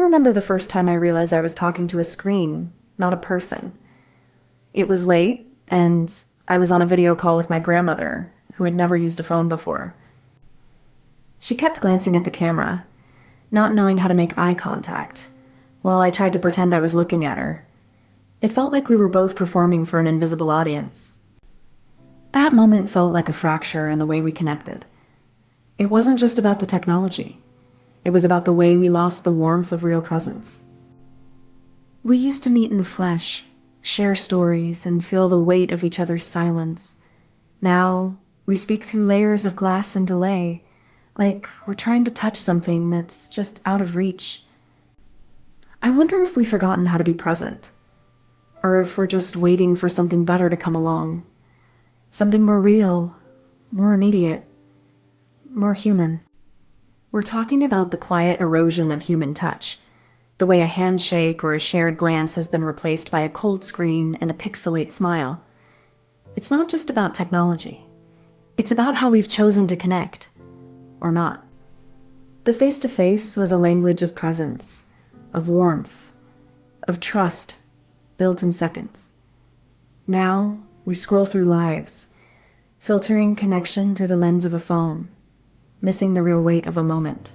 remember the first time I realized I was talking to a screen, not a person. It was late, and I was on a video call with my grandmother, who had never used a phone before. She kept glancing at the camera, not knowing how to make eye contact, while I tried to pretend I was looking at her. It felt like we were both performing for an invisible audience. That moment felt like a fracture in the way we connected. It wasn't just about the technology. It was about the way we lost the warmth of real presence. We used to meet in the flesh, share stories, and feel the weight of each other's silence. Now, we speak through layers of glass and delay, like we're trying to touch something that's just out of reach. I wonder if we've forgotten how to be present, or if we're just waiting for something better to come along. Something more real, more immediate, more human. We're talking about the quiet erosion of human touch, the way a handshake or a shared glance has been replaced by a cold screen and a pixelate smile. It's not just about technology. It's about how we've chosen to connect, or not. The face-to-face was a language of presence, of warmth, of trust, built in seconds. Now, we scroll through lives, filtering connection through the lens of a phone, missing the real weight of a moment.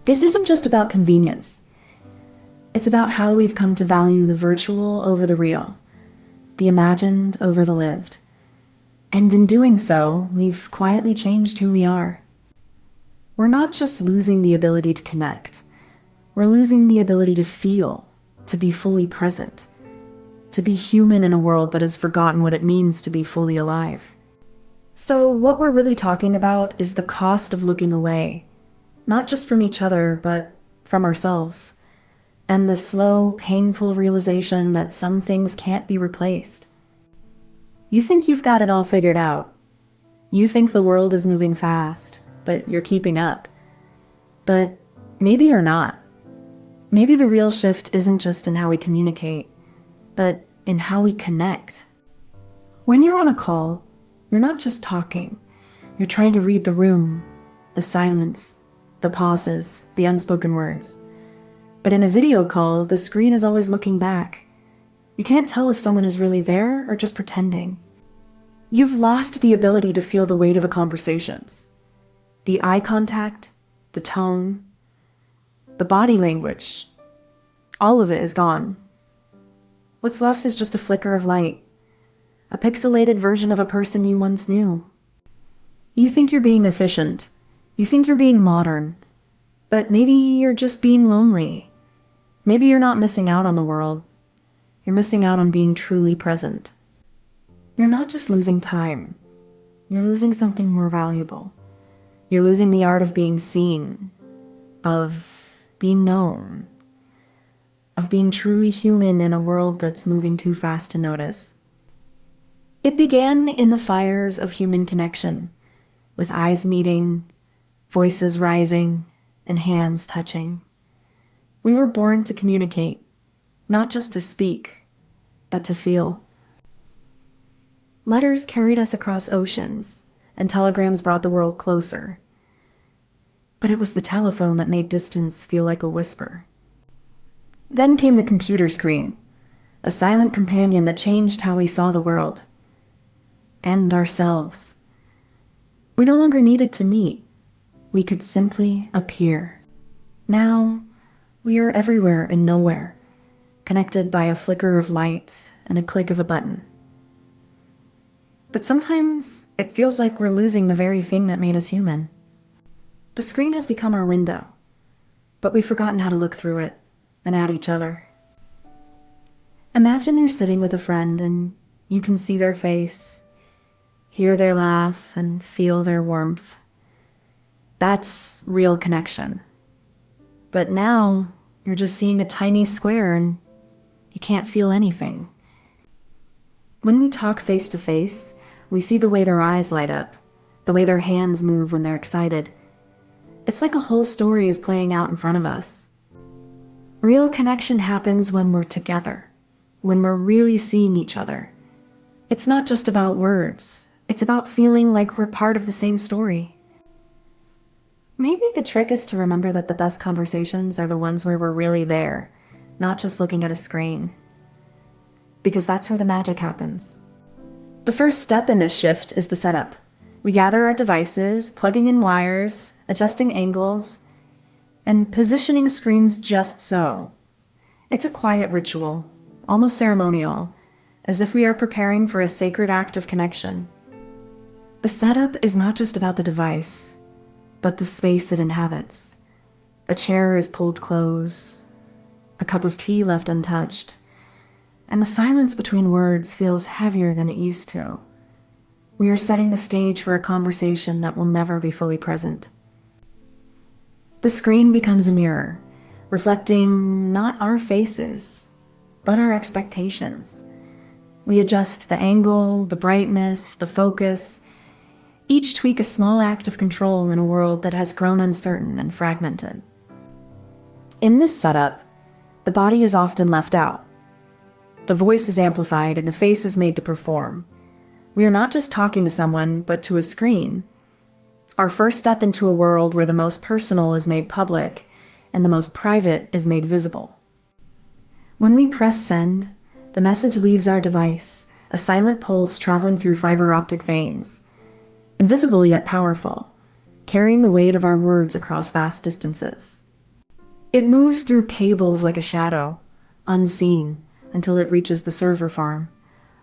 This isn't just about convenience. It's about how we've come to value the virtual over the real, the imagined over the lived. And in doing so, we've quietly changed who we are. We're not just losing the ability to connect. We're losing the ability to feel, to be fully present, to be human in a world that has forgotten what it means to be fully alive. So what we're really talking about is the cost of looking away, not just from each other, but from ourselves, and the slow, painful realization that some things can't be replaced. You think you've got it all figured out. You think the world is moving fast, but you're keeping up. But maybe you're not. Maybe the real shift isn't just in how we communicate, but in how we connect. When you're on a call, you're not just talking. You're trying to read the room, the silence, the pauses, the unspoken words. But in a video call, the screen is always looking back. You can't tell if someone is really there or just pretending. You've lost the ability to feel the weight of a conversations. The eye contact, the tone, the body language, all of it is gone. What's left is just a flicker of light, a pixelated version of a person you once knew. You think you're being efficient. You think you're being modern. But maybe you're just being lonely. Maybe you're not missing out on the world. You're missing out on being truly present. You're not just losing time. You're losing something more valuable. You're losing the art of being seen, of being known, of being truly human in a world that's moving too fast to notice. It began in the fires of human connection, with eyes meeting, voices rising, and hands touching. We were born to communicate, not just to speak, but to feel. Letters carried us across oceans, and telegrams brought the world closer. But it was the telephone that made distance feel like a whisper. Then came the computer screen, a silent companion that changed how we saw the world. And ourselves. We no longer needed to meet. We could simply appear. Now, we are everywhere and nowhere, connected by a flicker of light and a click of a button. But sometimes it feels like we're losing the very thing that made us human. The screen has become our window, but we've forgotten how to look through it and at each other. Imagine you're sitting with a friend and you can see their face, hear their laugh, and feel their warmth. That's real connection. But now, you're just seeing a tiny square and you can't feel anything. When we talk face to face, we see the way their eyes light up, the way their hands move when they're excited. It's like a whole story is playing out in front of us. Real connection happens when we're together, when we're really seeing each other. It's not just about words. It's about feeling like we're part of the same story. Maybe the trick is to remember that the best conversations are the ones where we're really there, not just looking at a screen. Because that's where the magic happens. The first step in this shift is the setup. We gather our devices, plugging in wires, adjusting angles, and positioning screens just so. It's a quiet ritual, almost ceremonial, as if we are preparing for a sacred act of connection. The setup is not just about the device, but the space it inhabits. A chair is pulled close, a cup of tea left untouched, and the silence between words feels heavier than it used to. We are setting the stage for a conversation that will never be fully present. The screen becomes a mirror, reflecting not our faces, but our expectations. We adjust the angle, the brightness, the focus, each tweak a small act of control in a world that has grown uncertain and fragmented. In this setup, the body is often left out. The voice is amplified and the face is made to perform. We are not just talking to someone, but to a screen. Our first step into a world where the most personal is made public and the most private is made visible. When we press send, the message leaves our device, a silent pulse traveling through fiber optic veins, invisible yet powerful, carrying the weight of our words across vast distances. It moves through cables like a shadow, unseen, until it reaches the server farm,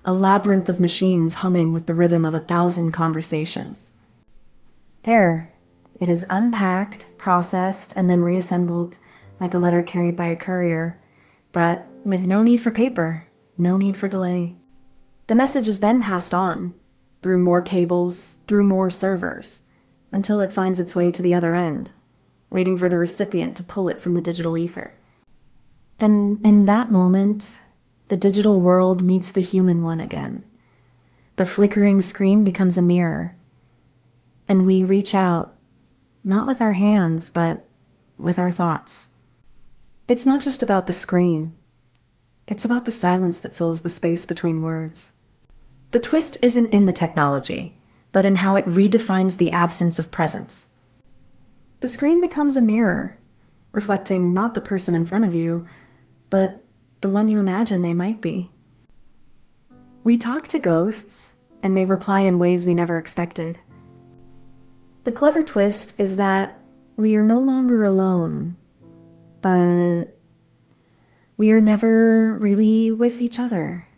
a labyrinth of machines humming with the rhythm of 1,000 conversations. There, it is unpacked, processed, and then reassembled like a letter carried by a courier, but with no need for paper, no need for delay. The message is then passed on, through more cables, through more servers, until it finds its way to the other end, waiting for the recipient to pull it from the digital ether. And in that moment, the digital world meets the human one again. The flickering screen becomes a mirror, and we reach out, not with our hands, but with our thoughts. It's not just about the screen. It's about the silence that fills the space between words. The twist isn't in the technology, but in how it redefines the absence of presence. The screen becomes a mirror, reflecting not the person in front of you, but the one you imagine they might be. We talk to ghosts, and they reply in ways we never expected. The clever twist is that we are no longer alone, but we are never really with each other.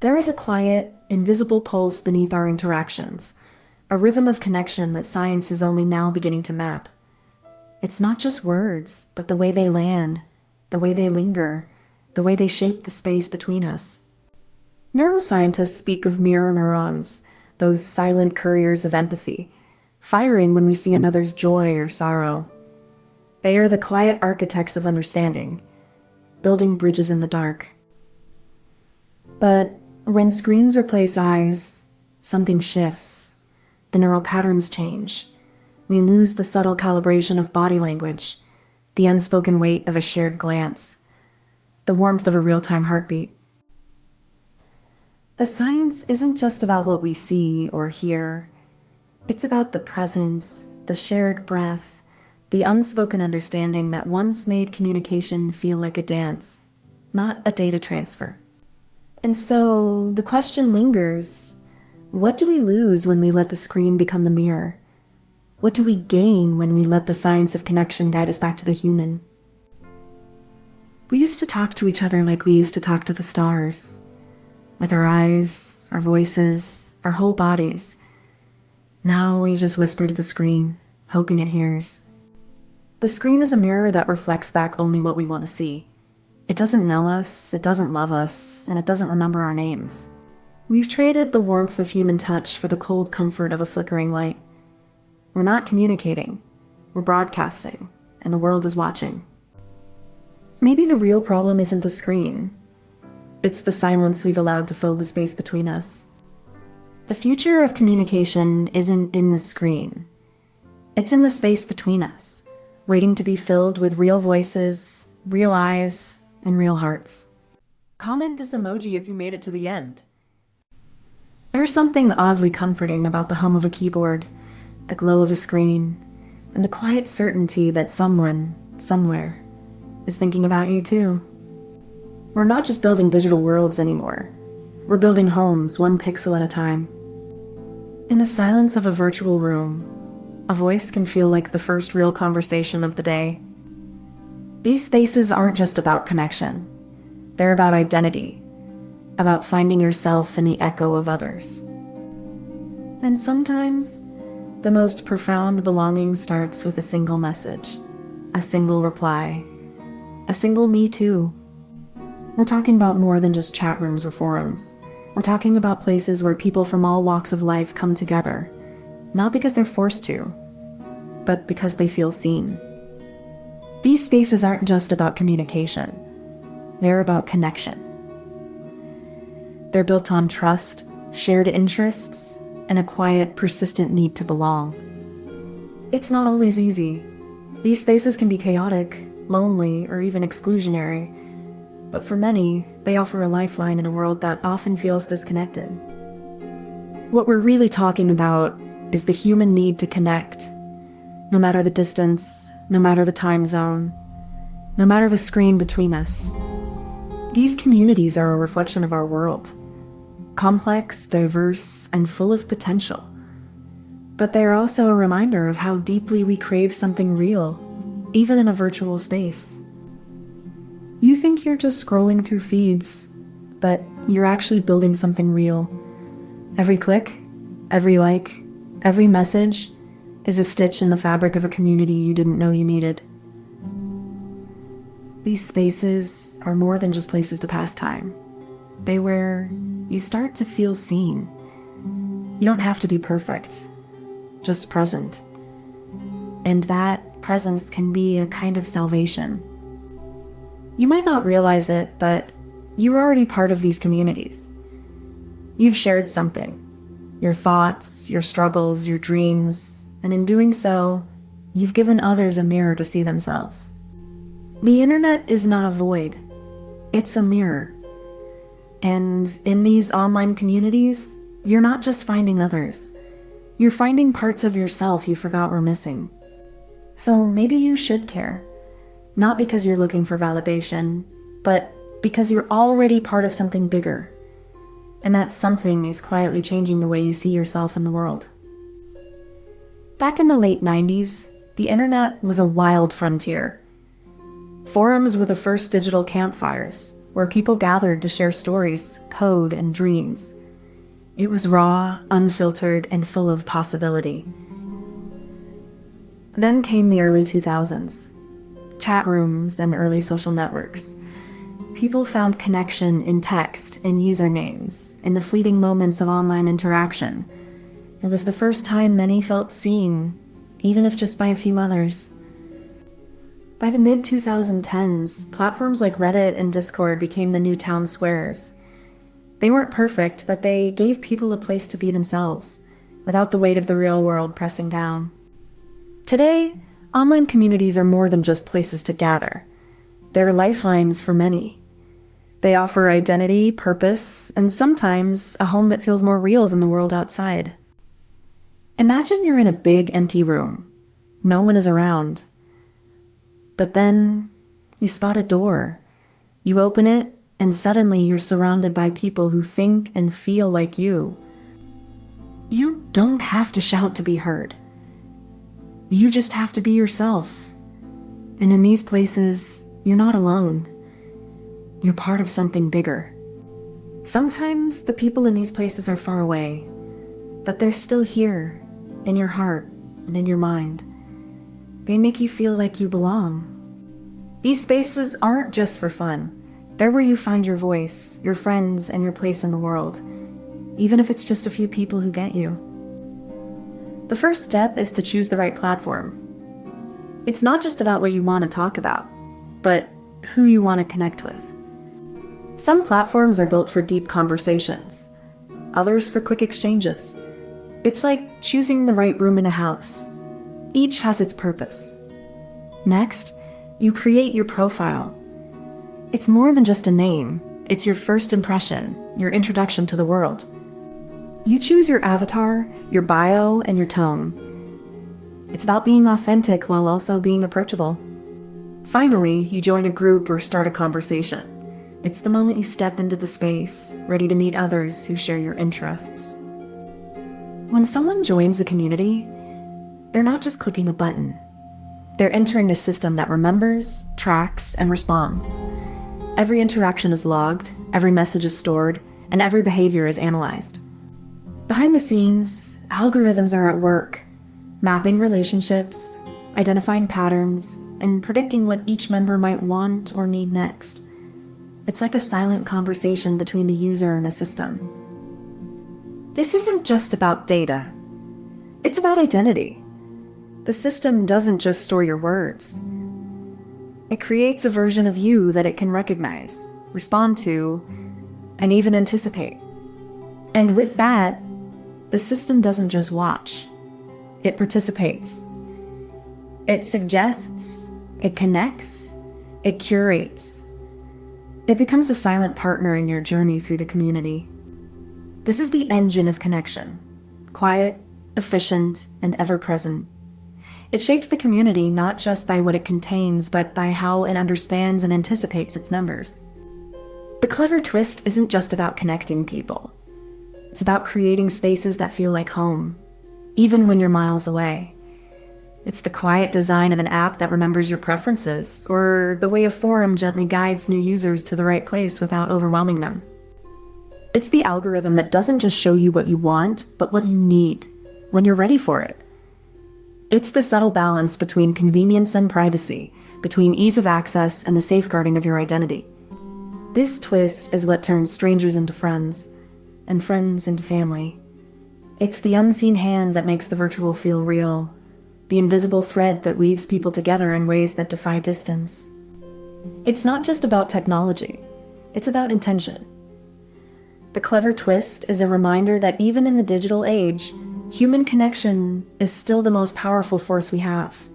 There is a quiet, invisible pulse beneath our interactions, a rhythm of connection that science is only now beginning to map. It's not just words, but the way they land, the way they linger, the way they shape the space between us. Neuroscientists speak of mirror neurons, those silent couriers of empathy, firing when we see another's joy or sorrow. They are the quiet architects of understanding, building bridges in the dark. But when screens replace eyes, something shifts. The neural patterns change. We lose the subtle calibration of body language, the unspoken weight of a shared glance, the warmth of a real-time heartbeat. The science isn't just about what we see or hear. It's about the presence, the shared breath, the unspoken understanding that once made communication feel like a dance, not a data transfer. And so the question lingers, what do we lose when we let the screen become the mirror? What do we gain when we let the science of connection guide us back to the human? We used to talk to each other like we used to talk to the stars, with our eyes, our voices, our whole bodies. Now we just whisper to the screen, hoping it hears. The screen is a mirror that reflects back only what we want to see. It doesn't know us, it doesn't love us, and it doesn't remember our names. We've traded the warmth of human touch for the cold comfort of a flickering light. We're not communicating, we're broadcasting, and the world is watching. Maybe the real problem isn't the screen. It's the silence we've allowed to fill the space between us. The future of communication isn't in the screen. It's in the space between us, waiting to be filled with real voices, real eyes, and real hearts. Comment this emoji if you made it to the end. There's something oddly comforting about the hum of a keyboard, the glow of a screen, and a quiet certainty that someone, somewhere, is thinking about you too. We're not just building digital worlds anymore. We're building homes, one pixel at a time. In the silence of a virtual room, a voice can feel like the first real conversation of the day. These spaces aren't just about connection. They're about identity, about finding yourself in the echo of others. And sometimes, the most profound belonging starts with a single message, a single reply, a single me too. We're talking about more than just chat rooms or forums. We're talking about places where people from all walks of life come together, not because they're forced to, but because they feel seen. These spaces aren't just about communication. They're about connection. They're built on trust, shared interests, and a quiet, persistent need to belong. It's not always easy. These spaces can be chaotic, lonely, or even exclusionary. But for many, they offer a lifeline in a world that often feels disconnected. What we're really talking about is the human need to connect. No matter the distance, no matter the time zone, no matter the screen between us. These communities are a reflection of our world. Complex, diverse, and full of potential. But they are also a reminder of how deeply we crave something real, even in a virtual space. You think you're just scrolling through feeds, but you're actually building something real. Every click, every like, every message is a stitch in the fabric of a community you didn't know you needed. These spaces are more than just places to pass time. They're where you start to feel seen. You don't have to be perfect, just present. And that presence can be a kind of salvation. You might not realize it, but you're already part of these communities. You've shared something, your thoughts, your struggles, your dreams, and in doing so, you've given others a mirror to see themselves. The internet is not a void, it's a mirror. And in these online communities, you're not just finding others, you're finding parts of yourself you forgot were missing. So maybe you should care. Not because you're looking for validation, but because you're already part of something bigger. And that something is quietly changing the way you see yourself in the world. Back in the late 90s, the internet was a wild frontier. Forums were the first digital campfires, where people gathered to share stories, code, and dreams. It was raw, unfiltered, and full of possibility. Then came the early 2000s. Chat rooms and early social networks. People found connection in text, in usernames, in the fleeting moments of online interaction. It was the first time many felt seen, even if just by a few others. By the mid-2010s, platforms like Reddit and Discord became the new town squares. They weren't perfect, but they gave people a place to be themselves, without the weight of the real world pressing down. Today, online communities are more than just places to gather. They're lifelines for many. They offer identity, purpose, and sometimes a home that feels more real than the world outside. Imagine you're in a big, empty room. No one is around. But then, you spot a door. You open it, and suddenly you're surrounded by people who think and feel like you. You don't have to shout to be heard. You just have to be yourself. And in these places, you're not alone. You're part of something bigger. Sometimes the people in these places are far away, but they're still here, in your heart and in your mind. They make you feel like you belong. These spaces aren't just for fun. They're where you find your voice, your friends, and your place in the world, even if it's just a few people who get you. The first step is to choose the right platform. It's not just about what you want to talk about, but who you want to connect with. Some platforms are built for deep conversations, others for quick exchanges. It's like choosing the right room in a house. Each has its purpose. Next, you create your profile. It's more than just a name. It's your first impression, your introduction to the world. You choose your avatar, your bio, and your tone. It's about being authentic while also being approachable. Finally, you join a group or start a conversation. It's the moment you step into the space, ready to meet others who share your interests. When someone joins a community, they're not just clicking a button. They're entering a system that remembers, tracks, and responds. Every interaction is logged, every message is stored, and every behavior is analyzed. Behind the scenes, algorithms are at work, mapping relationships, identifying patterns, and predicting what each member might want or need next. It's like a silent conversation between the user and the system. This isn't just about data. It's about identity. The system doesn't just store your words. It creates a version of you that it can recognize, respond to, and even anticipate. And with that, the system doesn't just watch. It participates. It suggests, it connects, it curates. It becomes a silent partner in your journey through the community. This is the engine of connection, quiet, efficient, and ever-present. It shapes the community not just by what it contains, but by how it understands and anticipates its members. The clever twist isn't just about connecting people. It's about creating spaces that feel like home, even when you're miles away. It's the quiet design of an app that remembers your preferences, or the way a forum gently guides new users to the right place without overwhelming them. It's the algorithm that doesn't just show you what you want, but what you need, when you're ready for it. It's the subtle balance between convenience and privacy, between ease of access and the safeguarding of your identity. This twist is what turns strangers into friends, and friends into family. It's the unseen hand that makes the virtual feel real, the invisible thread that weaves people together in ways that defy distance. It's not just about technology, it's about intention. The clever twist is a reminder that even in the digital age, human connection is still the most powerful force we have.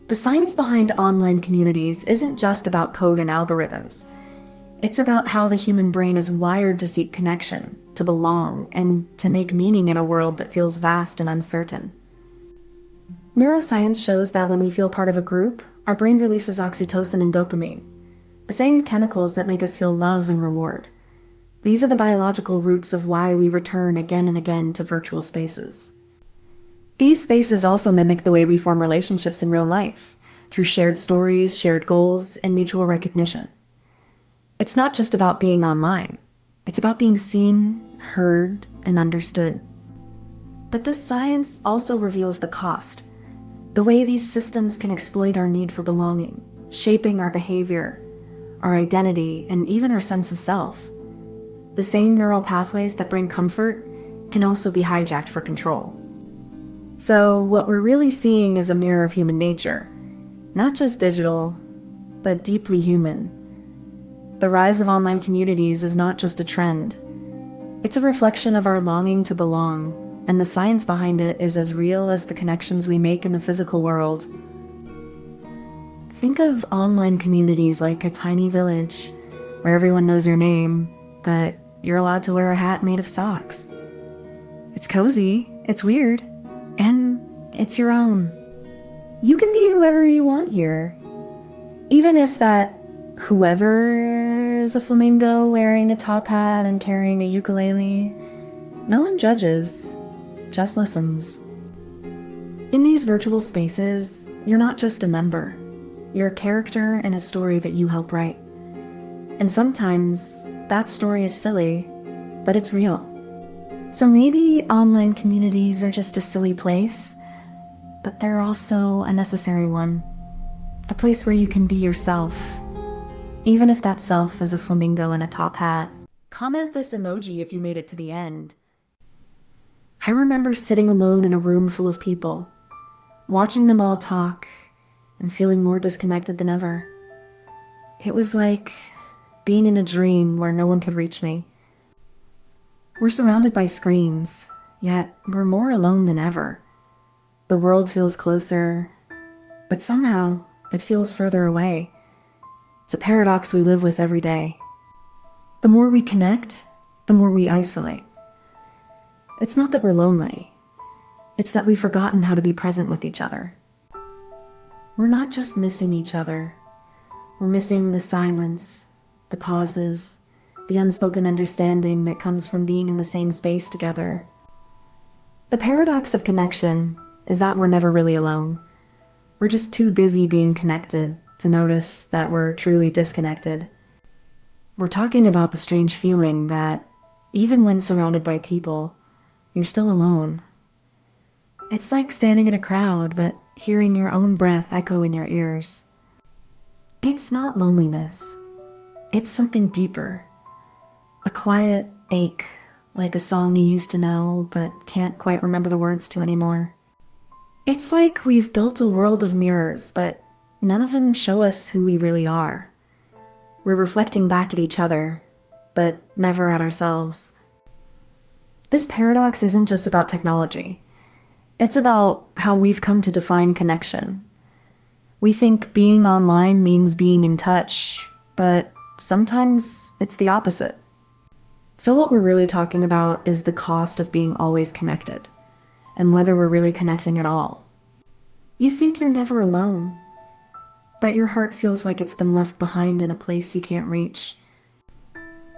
The science behind online communities isn't just about code and algorithms. It's about how the human brain is wired to seek connection, to belong, and to make meaning in a world that feels vast and uncertain. Neuroscience shows that when we feel part of a group, our brain releases oxytocin and dopamine, the same chemicals that make us feel love and reward. These are the biological roots of why we return again and again to virtual spaces. These spaces also mimic the way we form relationships in real life, through shared stories, shared goals, and mutual recognition. It's not just about being online. It's about being seen, heard, and understood. But this science also reveals the cost, the way these systems can exploit our need for belonging, shaping our behavior, our identity, and even our sense of self. The same neural pathways that bring comfort can also be hijacked for control. So what we're really seeing is a mirror of human nature, not just digital, but deeply human. The rise of online communities is not just a trend. It's a reflection of our longing to belong, and the science behind it is as real as the connections we make in the physical world. Think of online communities like a tiny village where everyone knows your name, but you're allowed to wear a hat made of socks. It's cozy, it's weird, and it's your own. You can be whoever you want here. Even if that whoever is a flamingo wearing a top hat and carrying a ukulele, no one judges, just listens. In these virtual spaces, you're not just a member. You're a character in a story that you help write. And sometimes that story is silly, but it's real. So maybe online communities are just a silly place, but they're also a necessary one. A place where you can be yourself, even if that self is a flamingo in a top hat. Comment this emoji if you made it to the end. I remember sitting alone in a room full of people, watching them all talk, and feeling more disconnected than ever. It was like being in a dream where no one could reach me. We're surrounded by screens, yet we're more alone than ever. The world feels closer, but somehow it feels further away. It's a paradox we live with every day. The more we connect, the more we isolate. It's not that we're lonely. It's that we've forgotten how to be present with each other. We're not just missing each other. We're missing the silence, the pauses, the unspoken understanding that comes from being in the same space together. The paradox of connection is that we're never really alone. We're just too busy being connected to notice that we're truly disconnected. We're talking about the strange feeling that even when surrounded by people, you're still alone. It's like standing in a crowd, but hearing your own breath echo in your ears. It's not loneliness. It's something deeper. A quiet ache, like a song you used to know, but can't quite remember the words to anymore. It's like we've built a world of mirrors, but none of them show us who we really are. We're reflecting back at each other, but never at ourselves. This paradox isn't just about technology. It's about how we've come to define connection. We think being online means being in touch, but sometimes it's the opposite. So what we're really talking about is the cost of being always connected, and whether we're really connecting at all. You think you're never alone, but your heart feels like it's been left behind in a place you can't reach.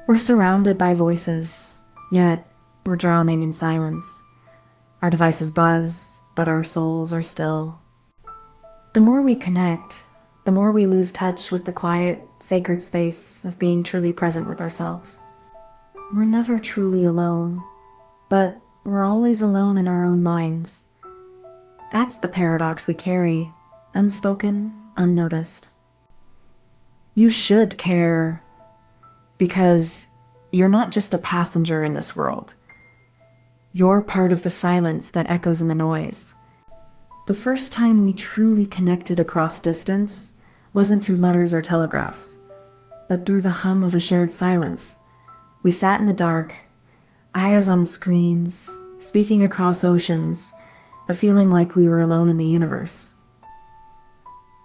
We're surrounded by voices, yet we're drowning in silence. Our devices buzz, but our souls are still. The more we connect, the more we lose touch with the quiet, sacred space of being truly present with ourselves. We're never truly alone, but we're always alone in our own minds. That's the paradox we carry, unspoken, unnoticed. You should care, because you're not just a passenger in this world. You're part of the silence that echoes in the noise. The first time we truly connected across distance wasn't through letters or telegraphs, but through the hum of a shared silence. We sat in the dark, eyes on screens, speaking across oceans, a feeling like we were alone in the universe.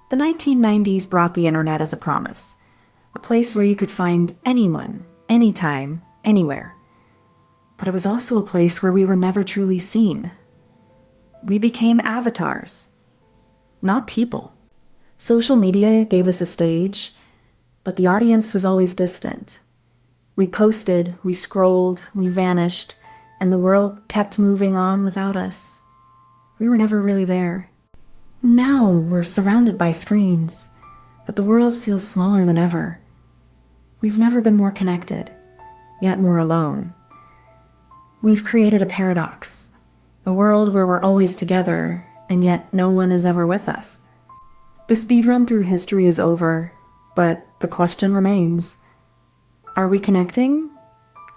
The 1990s brought the internet as a promise, a place where you could find anyone, anytime, anywhere. But it was also a place where we were never truly seen. We became avatars, not people. Social media gave us a stage, but the audience was always distant. We posted, we scrolled, we vanished, and the world kept moving on without us. We were never really there. Now we're surrounded by screens, but the world feels smaller than ever. We've never been more connected, yet more alone. We've created a paradox, a world where we're always together, and yet no one is ever with us. The speed run through history is over, but the question remains, are we connecting,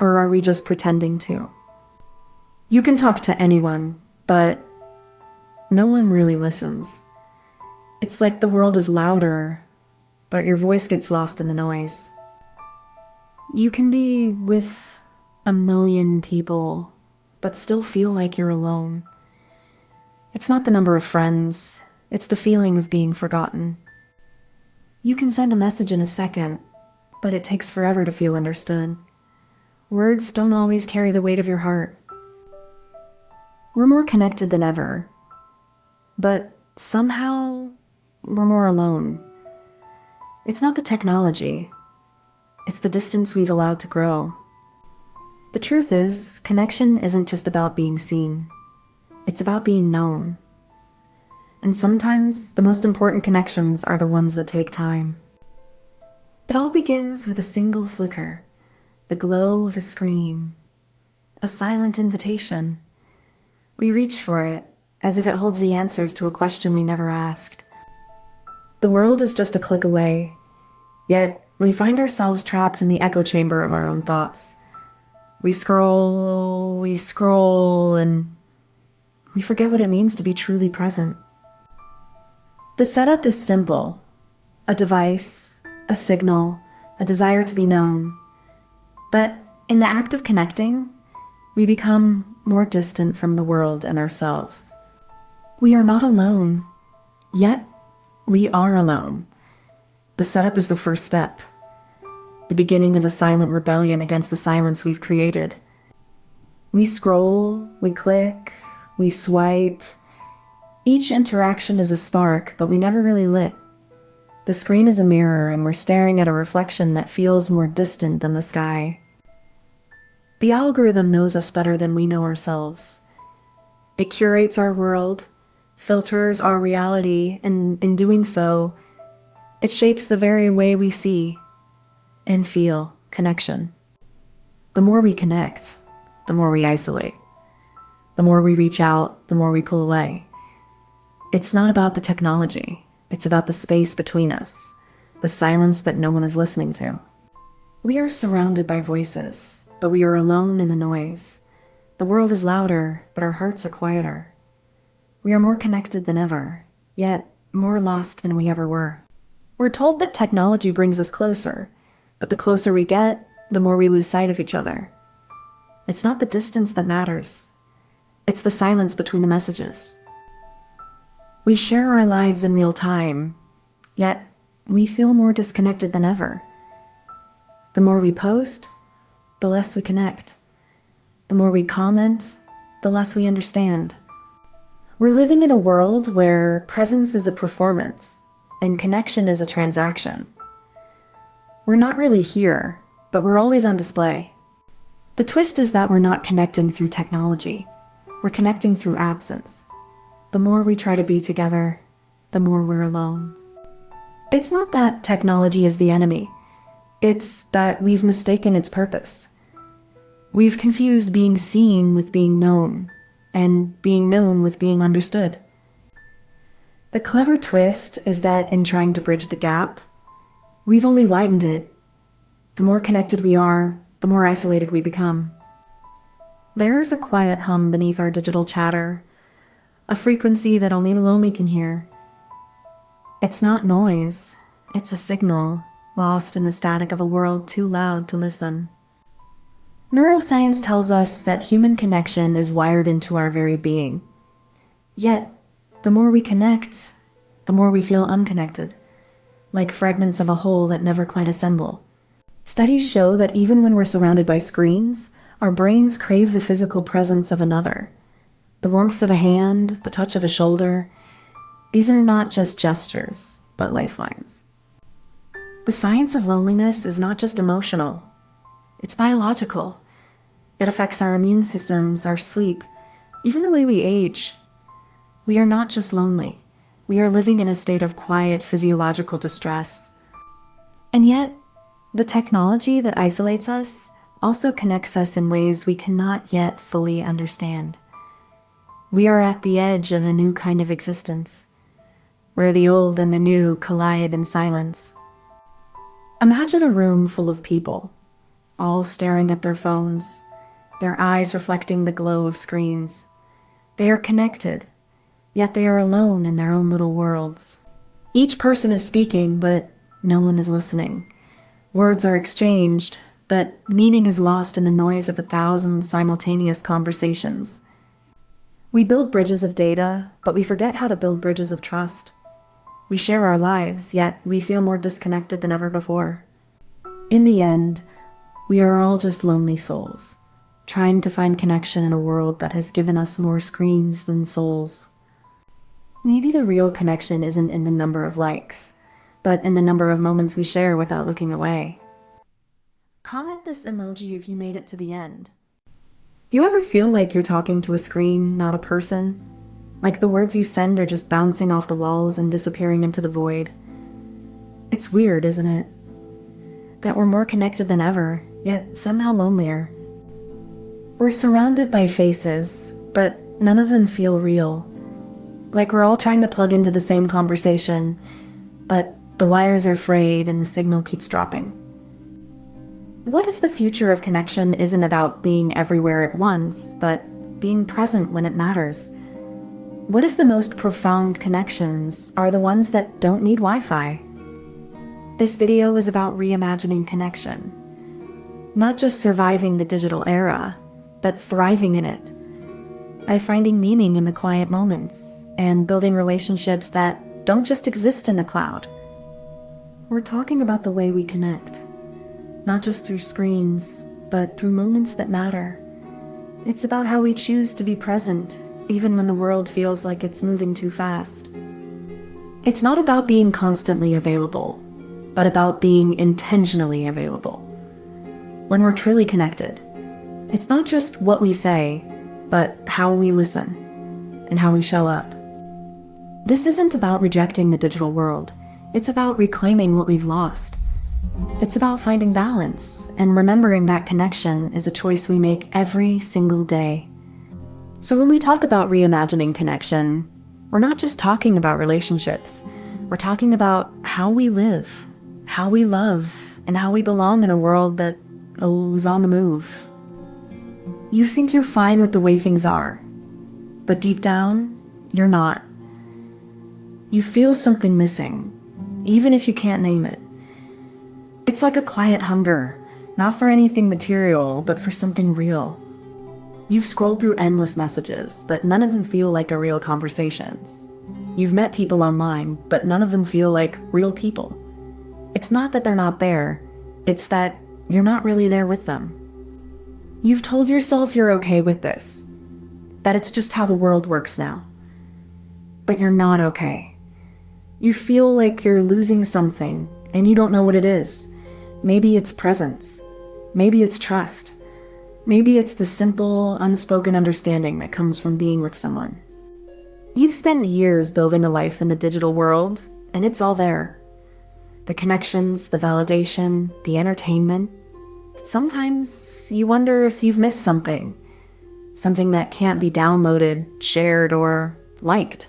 or are we just pretending to? You can talk to anyone, but no one really listens. It's like the world is louder, but your voice gets lost in the noise. You can be with a million people, but still feel like you're alone. It's not the number of friends, it's the feeling of being forgotten. You can send a message in a second, but it takes forever to feel understood. Words don't always carry the weight of your heart. We're more connected than ever, but somehow we're more alone. It's not the technology, it's the distance we've allowed to grow. The truth is, connection isn't just about being seen. It's about being known. And sometimes the most important connections are the ones that take time. It all begins with a single flicker, the glow of a screen, a silent invitation. We reach for it, as if it holds the answers to a question we never asked. The world is just a click away, yet we find ourselves trapped in the echo chamber of our own thoughts. We scroll, and we forget what it means to be truly present. The setup is simple. A device, a signal, a desire to be known. But in the act of connecting, we become more distant from the world and ourselves. We are not alone, yet we are alone. The setup is the first step. The beginning of a silent rebellion against the silence we've created. We scroll, we click, we swipe. Each interaction is a spark, but we never really lit. The screen is a mirror, and we're staring at a reflection that feels more distant than the sky. The algorithm knows us better than we know ourselves. It curates our world, filters our reality, and in doing so, it shapes the very way we see and feel connection. The more we connect, the more we isolate. The more we reach out, the more we pull away. It's not about the technology. It's about the space between us, the silence that no one is listening to. We are surrounded by voices, but we are alone in the noise. The world is louder, but our hearts are quieter. We are more connected than ever, yet more lost than we ever were. We're told that technology brings us closer, but the closer we get, the more we lose sight of each other. It's not the distance that matters. It's the silence between the messages. We share our lives in real time, yet we feel more disconnected than ever. The more we post, the less we connect. The more we comment, the less we understand. We're living in a world where presence is a performance and connection is a transaction. We're not really here, but we're always on display. The twist is that we're not connecting through technology. We're connecting through absence. The more we try to be together, the more we're alone. It's not that technology is the enemy. It's that we've mistaken its purpose. We've confused being seen with being known, and being known with being understood. The clever twist is that in trying to bridge the gap, we've only widened it. The more connected we are, the more isolated we become. There's a quiet hum beneath our digital chatter, a frequency that only the lonely can hear. It's not noise, it's a signal, lost in the static of a world too loud to listen. Neuroscience tells us that human connection is wired into our very being. Yet, the more we connect, the more we feel unconnected, like fragments of a whole that never quite assemble. Studies show that even when we're surrounded by screens, our brains crave the physical presence of another. The warmth of a hand, the touch of a shoulder, these are not just gestures, but lifelines. The science of loneliness is not just emotional, it's biological. It affects our immune systems, our sleep, even the way we age. We are not just lonely. We are living in a state of quiet physiological distress. And yet, the technology that isolates us also connects us in ways we cannot yet fully understand. We are at the edge of a new kind of existence, where the old and the new collide in silence. Imagine a room full of people, all staring at their phones, their eyes reflecting the glow of screens. They are connected, yet they are alone in their own little worlds. Each person is speaking, but no one is listening. Words are exchanged, but meaning is lost in the noise of 1,000 simultaneous conversations. We build bridges of data, but we forget how to build bridges of trust. We share our lives, yet we feel more disconnected than ever before. In the end, we are all just lonely souls, trying to find connection in a world that has given us more screens than souls. Maybe the real connection isn't in the number of likes, but in the number of moments we share without looking away. Comment this emoji if you made it to the end. Do you ever feel like you're talking to a screen, not a person? Like the words you send are just bouncing off the walls and disappearing into the void? It's weird, isn't it? That we're more connected than ever, yet somehow lonelier. We're surrounded by faces, but none of them feel real. Like we're all trying to plug into the same conversation, but the wires are frayed and the signal keeps dropping. What if the future of connection isn't about being everywhere at once, but being present when it matters? What if the most profound connections are the ones that don't need Wi-Fi? This video is about reimagining connection. Not just surviving the digital era, but thriving in it. By finding meaning in the quiet moments and building relationships that don't just exist in the cloud. We're talking about the way we connect. Not just through screens, but through moments that matter. It's about how we choose to be present, even when the world feels like it's moving too fast. It's not about being constantly available, but about being intentionally available. When we're truly connected, it's not just what we say, but how we listen and how we show up. This isn't about rejecting the digital world. It's about reclaiming what we've lost. It's about finding balance and remembering that connection is a choice we make every single day. So when we talk about reimagining connection, we're not just talking about relationships. We're talking about how we live, how we love, and how we belong in a world that is on the move. You think you're fine with the way things are, but deep down, you're not. You feel something missing, even if you can't name it. It's like a quiet hunger, not for anything material, but for something real. You've scrolled through endless messages, but none of them feel like a real conversations. You've met people online, but none of them feel like real people. It's not that they're not there, it's that you're not really there with them. You've told yourself you're okay with this, that it's just how the world works now. But you're not okay. You feel like you're losing something, and you don't know what it is. Maybe it's presence. Maybe it's trust. Maybe it's the simple, unspoken understanding that comes from being with someone. You've spent years building a life in the digital world, and it's all there. The connections, the validation, the entertainment. Sometimes you wonder if you've missed something. Something that can't be downloaded, shared, or liked.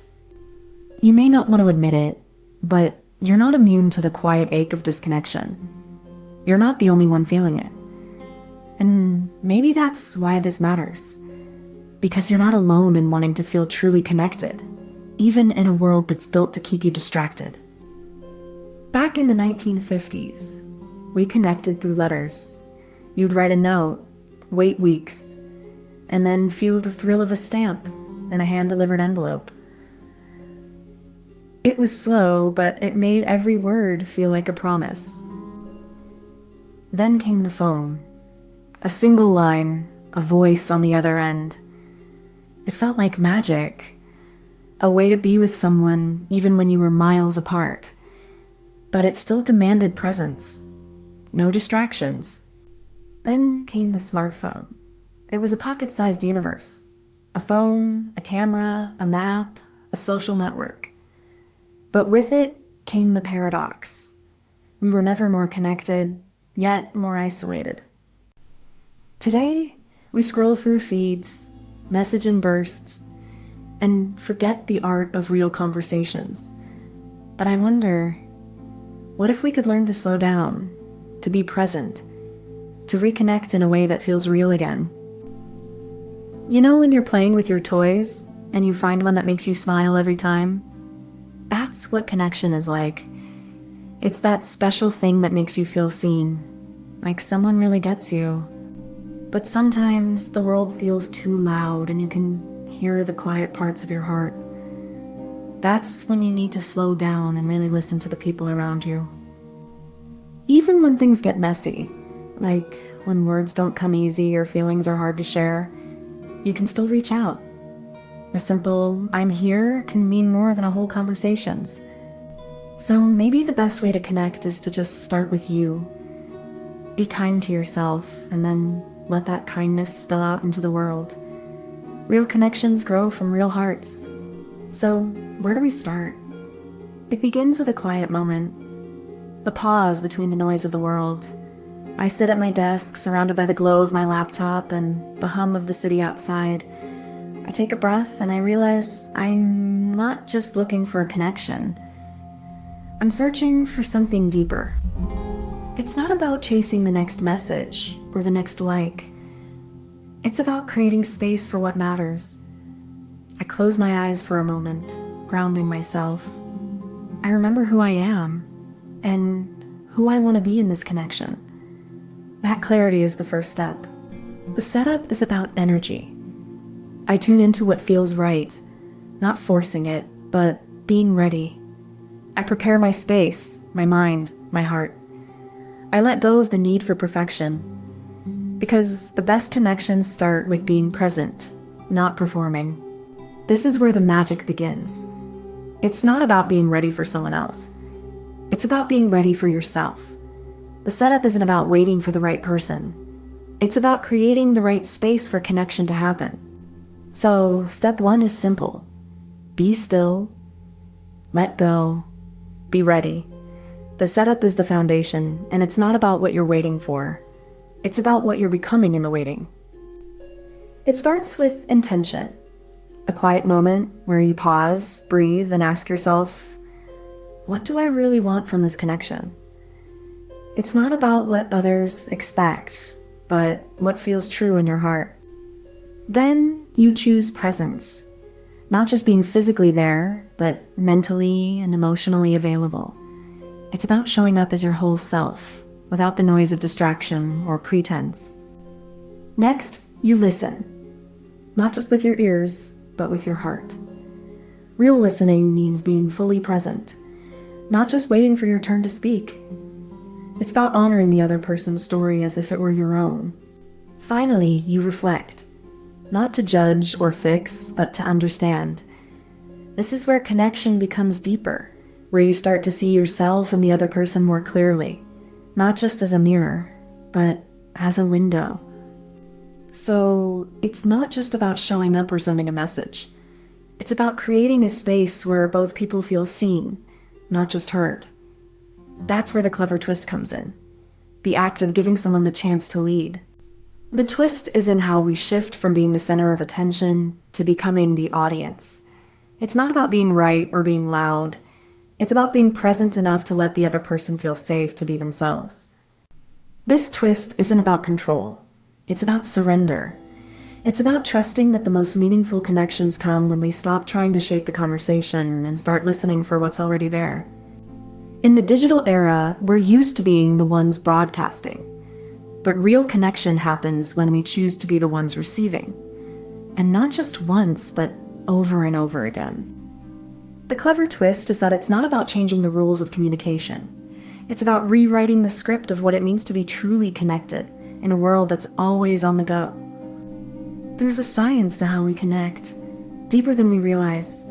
You may not want to admit it, but you're not immune to the quiet ache of disconnection. You're not the only one feeling it. And maybe that's why this matters. Because you're not alone in wanting to feel truly connected, even in a world that's built to keep you distracted. Back in the 1950s, we connected through letters. You'd write a note, wait weeks, and then feel the thrill of a stamp in a hand-delivered envelope. It was slow, but it made every word feel like a promise. Then came the phone. A single line, a voice on the other end. It felt like magic. A way to be with someone even when you were miles apart. But it still demanded presence. No distractions. Then came the smartphone. It was a pocket-sized universe. A phone, a camera, a map, a social network. But with it came the paradox. We were never more connected, yet more isolated. Today, we scroll through feeds, message in bursts, and forget the art of real conversations. But I wonder, what if we could learn to slow down, to be present, to reconnect in a way that feels real again? You know when you're playing with your toys, and you find one that makes you smile every time? That's what connection is like. It's that special thing that makes you feel seen, like someone really gets you. But sometimes the world feels too loud and you can hear the quiet parts of your heart. That's when you need to slow down and really listen to the people around you. Even when things get messy, like when words don't come easy or feelings are hard to share, you can still reach out. A simple, "I'm here" can mean more than a whole conversations. So maybe the best way to connect is to just start with you. Be kind to yourself, and then let that kindness spill out into the world. Real connections grow from real hearts. So, where do we start? It begins with a quiet moment. The pause between the noise of the world. I sit at my desk, surrounded by the glow of my laptop and the hum of the city outside. I take a breath and I realize I'm not just looking for a connection. I'm searching for something deeper. It's not about chasing the next message or the next like. It's about creating space for what matters. I close my eyes for a moment, grounding myself. I remember who I am and who I want to be in this connection. That clarity is the first step. The setup is about energy. I tune into what feels right, not forcing it, but being ready. I prepare my space, my mind, my heart. I let go of the need for perfection, because the best connections start with being present, not performing. This is where the magic begins. It's not about being ready for someone else. It's about being ready for yourself. The setup isn't about waiting for the right person. It's about creating the right space for connection to happen. So, step 1 is simple. Be still, let go, be ready. The setup is the foundation, and it's not about what you're waiting for. It's about what you're becoming in the waiting. It starts with intention. A quiet moment where you pause, breathe, and ask yourself, what do I really want from this connection? It's not about what others expect, but what feels true in your heart. Then you choose presence, not just being physically there, but mentally and emotionally available. It's about showing up as your whole self, without the noise of distraction or pretense. Next, you listen, not just with your ears, but with your heart. Real listening means being fully present, not just waiting for your turn to speak. It's about honoring the other person's story as if it were your own. Finally, you reflect, not to judge or fix, but to understand. This is where connection becomes deeper, where you start to see yourself and the other person more clearly, not just as a mirror, but as a window. So, it's not just about showing up or sending a message. It's about creating a space where both people feel seen, not just heard. That's where the clever twist comes in. The act of giving someone the chance to lead. The twist is in how we shift from being the center of attention to becoming the audience. It's not about being right or being loud. It's about being present enough to let the other person feel safe to be themselves. This twist isn't about control. It's about surrender. It's about trusting that the most meaningful connections come when we stop trying to shape the conversation and start listening for what's already there. In the digital era, we're used to being the ones broadcasting. But real connection happens when we choose to be the ones receiving. And not just once, but over and over again. The clever twist is that it's not about changing the rules of communication. It's about rewriting the script of what it means to be truly connected in a world that's always on the go. There's a science to how we connect, deeper than we realize.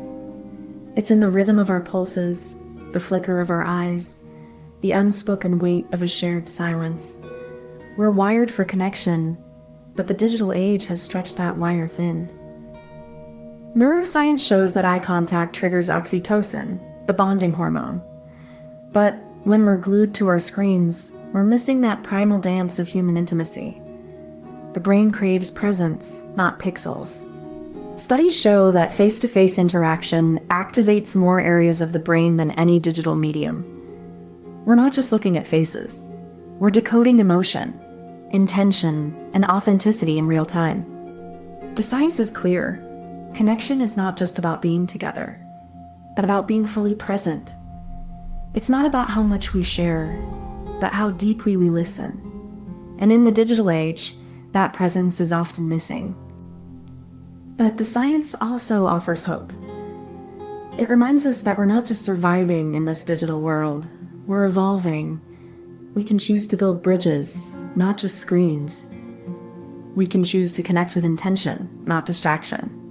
It's in the rhythm of our pulses, the flicker of our eyes, the unspoken weight of a shared silence. We're wired for connection, but the digital age has stretched that wire thin. Neuroscience shows that eye contact triggers oxytocin, the bonding hormone. But when we're glued to our screens, we're missing that primal dance of human intimacy. The brain craves presence, not pixels. Studies show that face-to-face interaction activates more areas of the brain than any digital medium. We're not just looking at faces. We're decoding emotion, intention, and authenticity in real time. The science is clear. Connection is not just about being together, but about being fully present. It's not about how much we share, but how deeply we listen. And in the digital age, that presence is often missing. But the science also offers hope. It reminds us that we're not just surviving in this digital world, we're evolving. We can choose to build bridges, not just screens. We can choose to connect with intention, not distraction.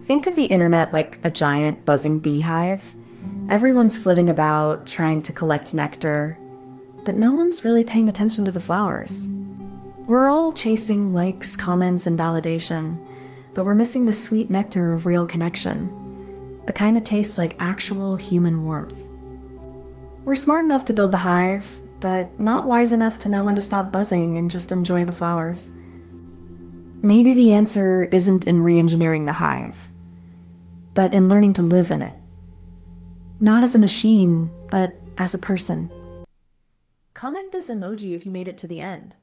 Think of the internet like a giant buzzing beehive. Everyone's flitting about, trying to collect nectar, but no one's really paying attention to the flowers. We're all chasing likes, comments, and validation, but we're missing the sweet nectar of real connection, the kind that tastes like actual human warmth. We're smart enough to build the hive, but not wise enough to know when to stop buzzing and just enjoy the flowers. Maybe the answer isn't in re-engineering the hive, but in learning to live in it. Not as a machine, but as a person. Comment this emoji if you made it to the end.